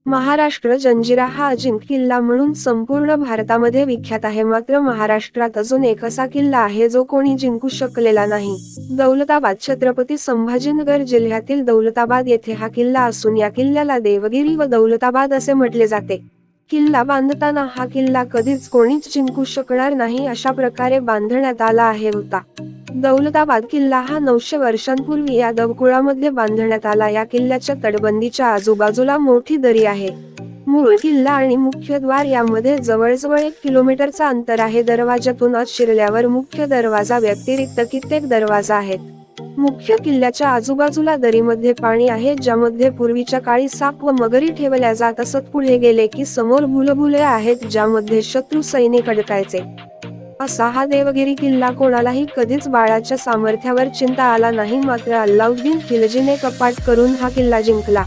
महाराष्ट्र जंजिरा हा अजिंक किल्ला म्हणून संपूर्ण भारतामध्ये विख्यात आहे. मात्र महाराष्ट्रात अजून एक असा किल्ला आहे जो कोणी जिंकू शकलेला नाही. दौलताबाद. छत्रपती संभाजीनगर जिल्ह्यातील दौलताबाद येथे हा किल्ला असून या किल्ल्याला देवगिरी व दौलताबाद असे म्हटले जाते. किल्ला बांधताना हा किल्ला कधीच कोणीच जिंकू शकणार नाही अशा प्रकारे बांधण्यात आला आहे होता. दौलताबाद किल्ला हा 900 वर्षांपूर्वी यादव कुळामध्ये बांधण्यात आला. या किल्ल्याच्या तटबंदीच्या आजूबाजूला मोठी दरी आहे. मूळ किल्ला आणि मुख्य द्वार यामध्ये जवळजवळ 1 किलोमीटरचा अंतर आहे. दरवाजातून आत शिरल्यावर मुख्य दरवाजा व्यतिरिक्त कित्येक दरवाजा आहेत. मुख्य किल्ल्याच्या आजूबाजूला दरीमध्ये पाणी आहे ज्यामध्ये पूर्वीच्या काळी साप व मगरी ठेवल्या जात असत. पुढे गेले की समोर भुलभुलया आहेत ज्यामध्ये शत्रू सैनिक अडकायचे. असा हा देवगिरी किल्ला कोणालाही कधीच बाळाच्या सामर्थ्यावर चिंता आला नाही. मात्र अल्लाउद्दीन खिलजीने कपाट करून हा किल्ला जिंकला.